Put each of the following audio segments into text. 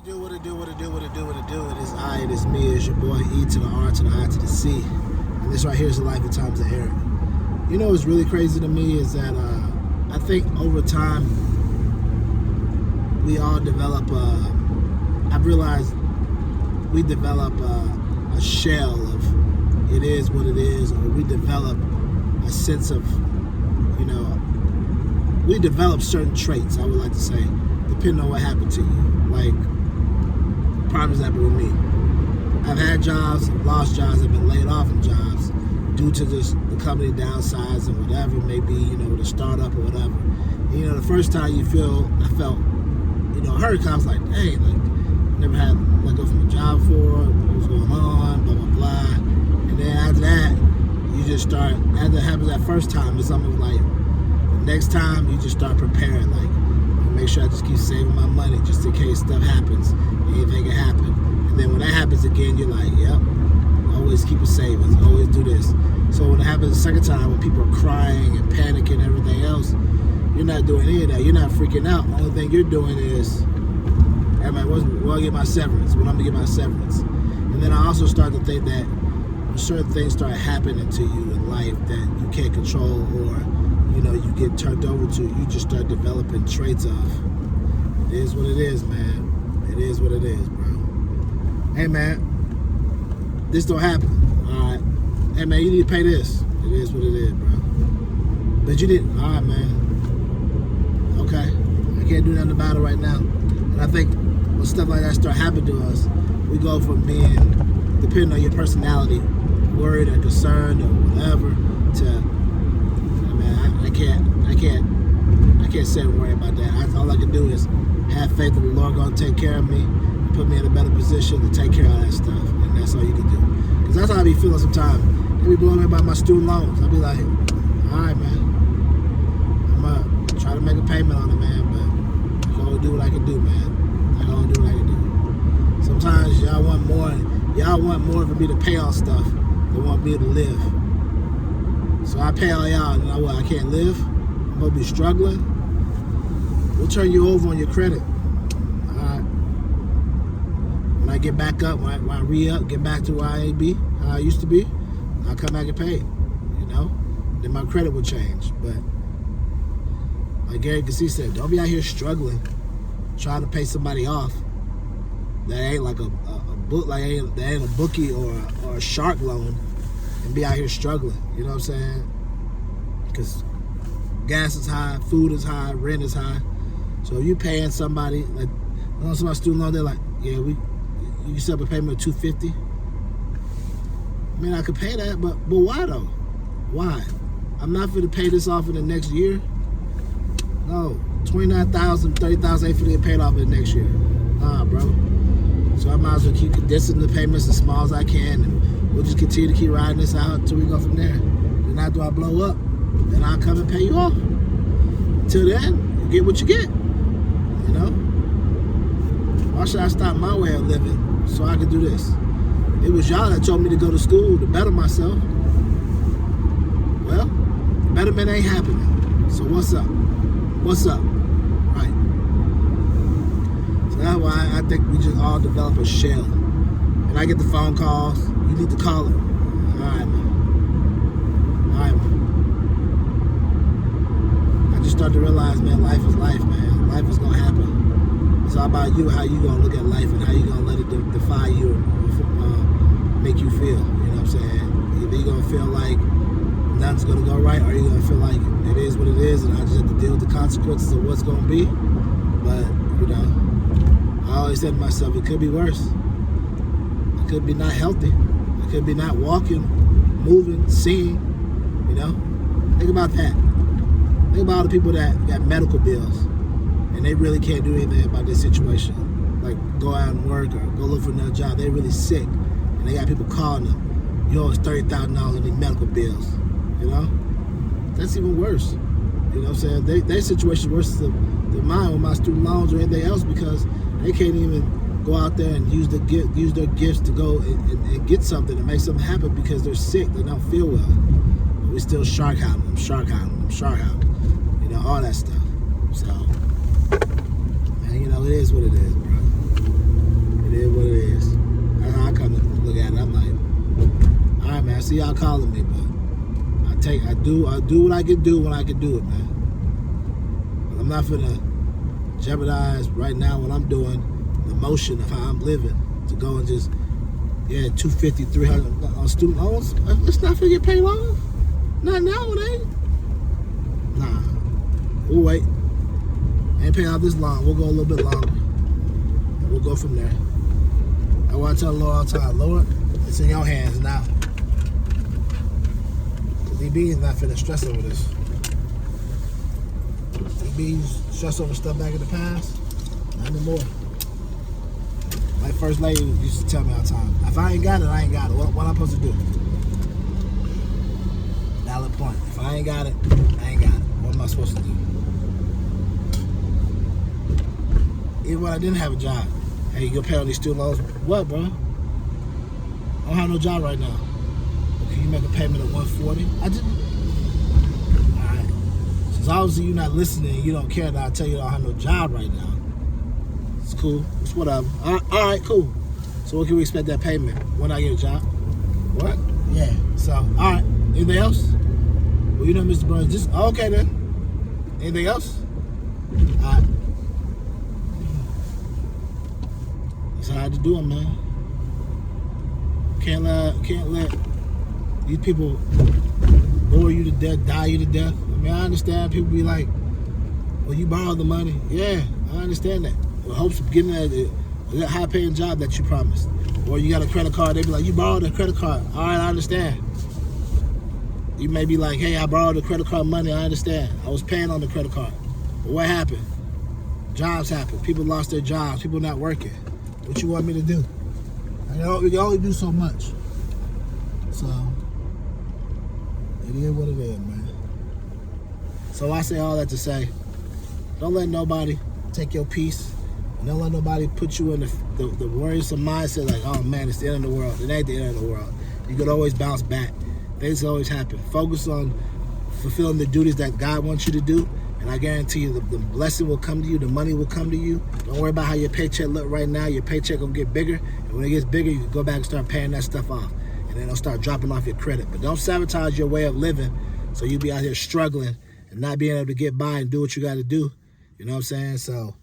It is I, it is me, it's your boy E to the R to the I to the C. And this right here is the life of times of Eric. You know what's really crazy to me is that I think over time we all develop I've realized we develop a shell of it is what it is, or we develop a sense of, you know, we develop certain traits, I would like to say, depending on what happened to you. Like, prime example with me. I've had jobs, lost jobs, I've been laid off from jobs due to just the company downsize and whatever, maybe, you know, the startup or whatever. And, you know, the first time I felt, you know, hurt, because I was like, hey, like, never had let go from a job before, what was going on, blah, blah, blah. And then after that, you just start, after it happens that first time, it's almost like, the next time, you just start preparing, like, make sure I just keep saving my money just in case stuff happens, anything can happen. And then when that happens again, you're like, yep, always keep a savings, always do this. So when it happens the second time, when people are crying and panicking and everything else, you're not doing any of that. You're not freaking out. The only thing you're doing is, hey man, when I get my severance, when I'm gonna get my severance. And then I also start to think that when certain things start happening to you in life that you can't control, or you know, you get turned over to, you just start developing traits of, it is what it is, man. It is what it is, bro. Hey, man, this don't happen, all right? Hey, man, you need to pay this. It is what it is, bro. But you didn't, all right, man. Okay, I can't do nothing about it right now. And I think when stuff like that start happening to us, we go from being, depending on your personality, worried or concerned or whatever, to, I can't sit and worry about that. All I can do is have faith that the Lord gonna take care of me and put me in a better position to take care of that stuff. And that's all you can do. Because that's how I be feeling sometimes. They be blowing me about my student loans. I'll be like, all right, man. I'm gonna try to make a payment on it, man, but I can only do what I can do, man. I can only do what I can do. Sometimes y'all want more for me to pay off stuff than want me to live. So I pay all y'all, and I can't live. I'm gonna be struggling. We'll turn you over on your credit. All right. When I get back up, when I re-up, get back to where I ain't be, how I used to be, I'll come back and pay. You know, then my credit will change. But like Gary Gassi said, don't be out here struggling, trying to pay somebody off. That ain't like a book, like that ain't a bookie or a shark loan. And be out here struggling, you know what I'm saying? Because gas is high, food is high, rent is high. So if you paying somebody, like, I know somebody's student loan, they're like, yeah, you can set up a payment of $250. I mean, I could pay that, but why though? Why? I'm not going to pay this off in the next year. No, $29,000, $30,000 ain't for to get paid off in the next year. Nah, bro. So I might as well keep condensing the payments as small as I can, and we'll just continue to keep riding this out until we go from there. Then after I blow up, then I'll come and pay you off. Until then, you get what you get. You know? Why should I stop my way of living so I can do this? It was y'all that told me to go to school to better myself. Well, betterment ain't happening. So what's up? What's up? Right. So that's why I think we just all develop a shell. And I get the phone calls. You need to call him. All right, man. All right, man. I just started to realize, man, life is life, man. Life is gonna happen. It's all about you, how you gonna look at life and how you gonna let it defy you, make you feel. You know what I'm saying? Either you gonna feel like nothing's gonna go right, or you gonna feel like it is what it is, and I just have to deal with the consequences of what's gonna be. But you know, I always said to myself, it could be worse. It could be not healthy. It could be not walking, moving, seeing, you know? Think about that. Think about all the people that got medical bills and they really can't do anything about this situation. Like go out and work or go look for another job. They're really sick and they got people calling them. You owe us $30,000 on these medical bills, you know? That's even worse. You know what I'm saying? Their situation is worse than mine with my student loans or anything else, because they can't even go out there and use their gifts to go and get something and make something happen because they're sick, they don't feel well. But we still shark hounding them, you know, all that stuff. So, man, you know, it is what it is, bro. see y'all calling me, but I do what I can do when I can do it, man. But I'm not finna jeopardize right now what I'm doing, the motion of how I'm living, to go and just, yeah, 250, 300 on student loans. It's not finna get paid off. Not now, it ain't. Nah, we'll wait. Ain't paying out this long. We'll go a little bit longer. And we'll go from there. I want to tell the Lord all the time, Lord, it's in your hands now. Because DB's not finna stress over this. DB's stress over stuff back in the past. Not anymore. My first lady used to tell me all the time, if I ain't got it, I ain't got it. What I'm supposed to do? Valid point. If I ain't got it, I ain't got it. What am I supposed to do? Even when I didn't have a job. Hey, you gonna pay on these student loans? What, bro? I don't have no job right now. Well, can you make a payment of $140? I didn't. Alright. Since obviously you're not listening and you don't care that I tell you I don't have no job right now. It's cool. It's whatever. Alright, cool. So what can we expect that payment when I get a job? What? Yeah. So, alright. Anything else? Well, you know, Mr. Burns, just okay then. Anything else? Alright. That's how I had to do it, man. Can't let these people bore you to death, die you to death. I mean, I understand people be like, well, you borrowed the money. Yeah, I understand that. With hopes of getting that high-paying job that you promised. Or you got a credit card, they be like, you borrowed a credit card. All right, I understand. You may be like, hey, I borrowed the credit card money. I understand. I was paying on the credit card. But what happened? Jobs happened. People lost their jobs. People not working. What you want me to do? We can only do so much. So, it is what it is, man. So I say all that to say, don't let nobody take your peace. And don't let nobody put you in the worrisome mindset like, oh man, it's the end of the world. It ain't the end of the world. You could always bounce back. Things always happen. Focus on fulfilling the duties that God wants you to do. And I guarantee you the blessing will come to you, the money will come to you. Don't worry about how your paycheck look right now. Your paycheck gonna get bigger. And when it gets bigger, you can go back and start paying that stuff off. And then it'll start dropping off your credit. But don't sabotage your way of living so you be out here struggling and not being able to get by and do what you gotta do. You know what I'm saying? So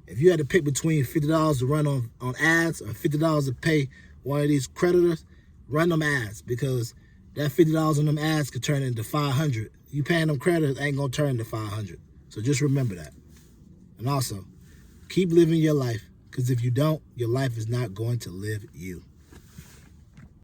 if you had to pick between $50 to run on ads or $50 to pay one of these creditors, run them ads, because that $50 on them ads could turn into $500. You paying them creditors ain't gonna turn into $500. So just remember that. And also, keep living your life, because if you don't, your life is not going to live you.